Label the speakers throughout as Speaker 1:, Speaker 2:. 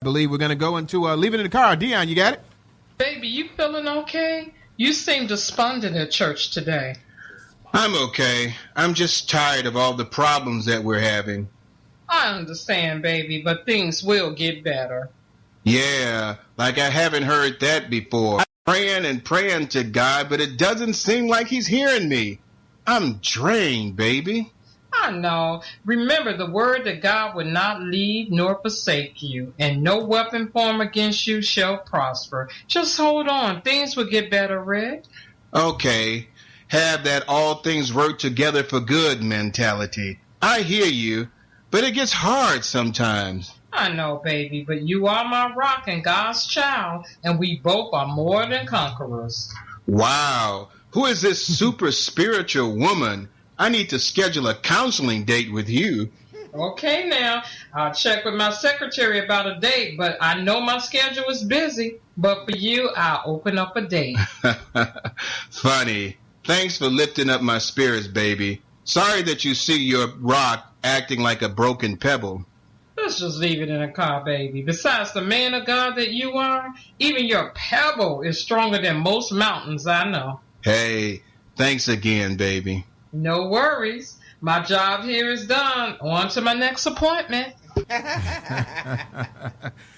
Speaker 1: believe we're going to go into Leave It in the Car. Dion, you got it?
Speaker 2: Baby, you feeling okay? You seem despondent at church today.
Speaker 3: I'm okay. I'm just tired of all the problems that we're having.
Speaker 2: I understand, baby, but things will get better.
Speaker 3: Yeah, like I haven't heard that before. I'm praying to God, but it doesn't seem like he's hearing me. I'm drained, baby.
Speaker 2: I know. Remember the word that God will not leave nor forsake you, and no weapon formed against you shall prosper. Just hold on. Things will get better, Red.
Speaker 3: Okay. Have that all things work together for good mentality. I hear you, but it gets hard sometimes.
Speaker 2: I know, baby, but you are my rock and God's child, and we both are more than conquerors.
Speaker 3: Wow. Who is this super spiritual woman? I need to schedule a counseling date with you.
Speaker 2: Okay, now, I'll check with my secretary about a date, but I know my schedule is busy. But for you, I'll open up a date.
Speaker 3: Funny. Thanks for lifting up my spirits, baby. Sorry that you see your rock acting like a broken pebble.
Speaker 2: Let's just leave it in the car, baby. Besides the man of God that you are, even your pebble is stronger than most mountains I know.
Speaker 3: Hey, thanks again, baby.
Speaker 2: No worries. My job here is done. On to my next appointment.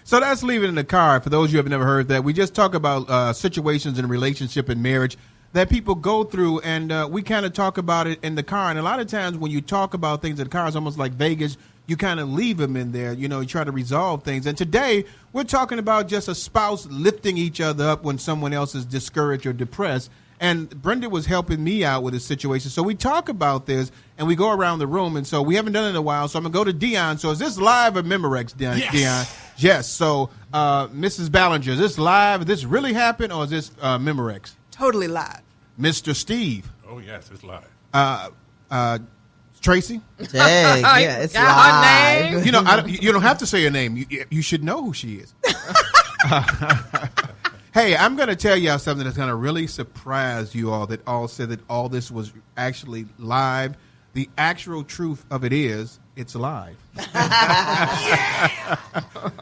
Speaker 1: So that's Leave It in the Car. For those of you who have never heard that, we just talk about situations in relationship and marriage that people go through, and we kind of talk about it in the car. And a lot of times when you talk about things in the car, it's almost like Vegas. You kind of leave them in there, you try to resolve things. And today we're talking about just a spouse lifting each other up when someone else is discouraged or depressed. And Brenda was helping me out with this situation. So we talk about this, and we go around the room. And so we haven't done it in a while, so I'm going to go to Dion. So is this live or Memorex, Dion?
Speaker 4: Yes.
Speaker 1: Yes. So Mrs. Ballinger, is this live? Did this really happen, or is this Memorex?
Speaker 5: Totally live.
Speaker 1: Mr. Steve.
Speaker 4: Oh, yes, it's live.
Speaker 1: Tracy?
Speaker 6: Dang, yeah, it's live.
Speaker 1: You don't have to say her name. You should know who she is. Hey, I'm going to tell y'all something that's going to really surprise you all, that all said that all this was actually live. The actual truth of it is, it's live.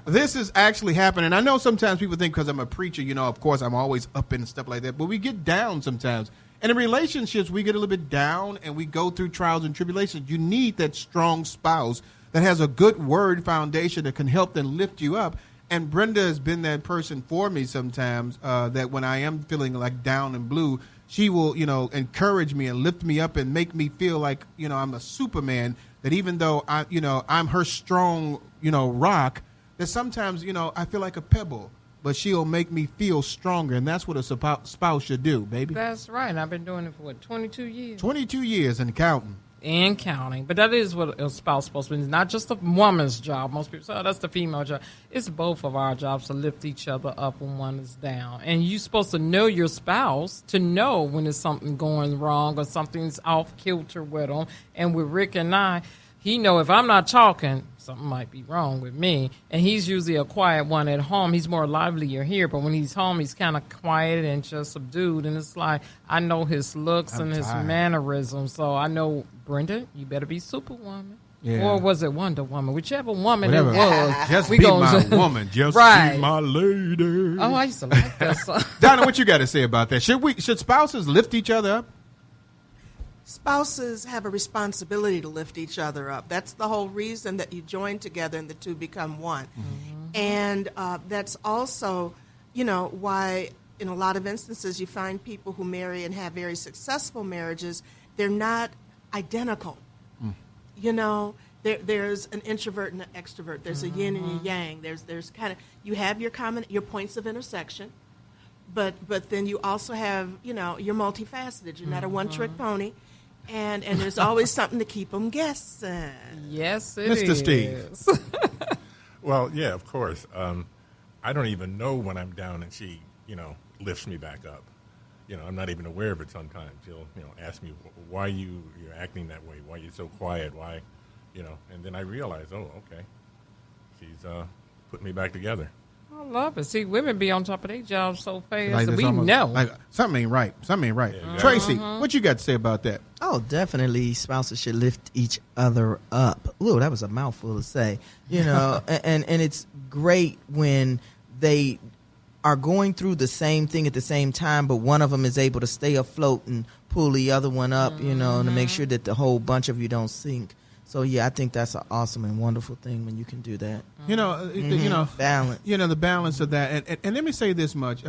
Speaker 1: This is actually happening. I know sometimes people think because I'm a preacher, of course I'm always up and stuff like that, but we get down sometimes. And in relationships, we get a little bit down and we go through trials and tribulations. You need that strong spouse that has a good word foundation that can help and lift you up. And Brenda has been that person for me sometimes, that when I am feeling like down and blue, she will, encourage me and lift me up and make me feel like, I'm a Superman, that even though I'm her strong, rock, that sometimes, I feel like a pebble. But she'll make me feel stronger, and that's what a spouse should do, baby.
Speaker 2: That's right. I've been doing it for, 22 years?
Speaker 1: 22 years and counting.
Speaker 2: And counting. But that is what a spouse is supposed to be. It's not just a woman's job. Most people say, oh, that's the female job. It's both of our jobs to lift each other up when one is down. And you're supposed to know your spouse to know when there's something going wrong or something's off kilter with them. And with Rick and I, he know if I'm not talking, something might be wrong with me. And he's usually a quiet one at home. He's more livelier here, but when he's home, he's kind of quiet and just subdued. And it's like, I know his looks and his mannerisms. So I know, Brenda, you better be Superwoman. Yeah. Or was it Wonder Woman? Whichever woman it was.
Speaker 1: Just be my woman. Just
Speaker 2: right.
Speaker 1: be my lady.
Speaker 2: Oh, I used to like that song.
Speaker 1: Donna, what you got to say about that? Should spouses lift each other up?
Speaker 5: Spouses have a responsibility to lift each other up. That's the whole reason that you join together and the two become one. Mm-hmm. And that's also, why in a lot of instances you find people who marry and have very successful marriages, they're not identical. There's an introvert and an extrovert. There's a yin and a yang. There's kind of, you have your points of intersection, but then you also have, you're multifaceted. You're not a one-trick pony. And there's always something to keep them guessing.
Speaker 2: Yes, it
Speaker 1: Mr.
Speaker 2: is.
Speaker 1: Steve.
Speaker 4: Well, yeah, of course. I don't even know when I'm down and she, lifts me back up. I'm not even aware of it sometimes. She'll, ask me why you're acting that way, why you're so quiet, why, and then I realize, oh, okay, she's putting me back together.
Speaker 2: Oh, love it. See, women be on top of their jobs so fast,
Speaker 1: Like
Speaker 2: and
Speaker 1: it's
Speaker 2: we
Speaker 1: almost-
Speaker 2: know.
Speaker 1: like something ain't right. Something ain't right.
Speaker 4: Yeah, exactly.
Speaker 1: Tracy, what you got to say about that?
Speaker 6: Oh, definitely. Spouses should lift each other up. Ooh, that was a mouthful to say. You know, and it's great when they are going through the same thing at the same time, but one of them is able to stay afloat and pull the other one up, you know, to make sure that the whole bunch of you don't sink. So, yeah, I think that's an awesome and wonderful thing when you can do that.
Speaker 1: You know, you know,
Speaker 6: Balance.
Speaker 1: You know, the balance of that. And let me say this much.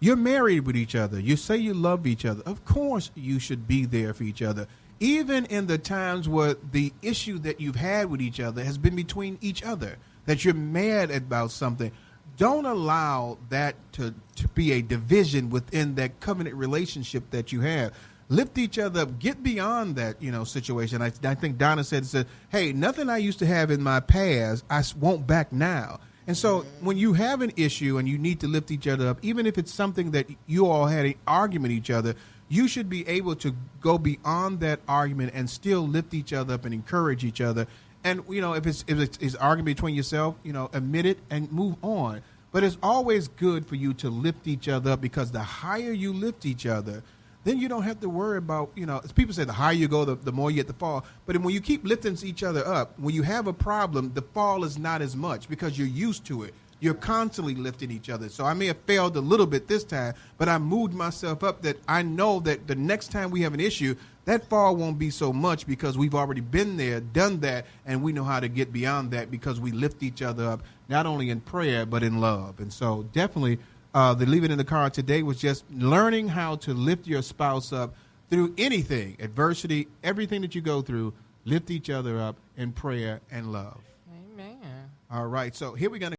Speaker 1: You're married with each other. You say you love each other. Of course you should be there for each other. Even in the times where the issue that you've had with each other has been between each other, that you're mad about something. Don't allow that to be a division within that covenant relationship that you have. Lift each other up. Get beyond that, you know, situation. I think Donna said, hey, nothing I used to have in my past, I won't back now. And so when you have an issue and you need to lift each other up, even if it's something that you all had an argument with each other, you should be able to go beyond that argument and still lift each other up and encourage each other. And, you know, if it's argument between yourself, you know, admit it and move on. But it's always good for you to lift each other up, because the higher you lift each other, then you don't have to worry about, you know, as people say, the higher you go, the more you get the fall. But when you keep lifting each other up, when you have a problem, the fall is not as much because you're used to it. You're constantly lifting each other. So I may have failed a little bit this time, but I moved myself up that I know that the next time we have an issue, that fall won't be so much because we've already been there, done that, and we know how to get beyond that because we lift each other up, not only in prayer, but in love. And so definitely the Leave It in the Car today was just learning how to lift your spouse up through anything, adversity, everything that you go through. Lift each other up in prayer and love.
Speaker 2: Amen.
Speaker 1: All right, so here we're going to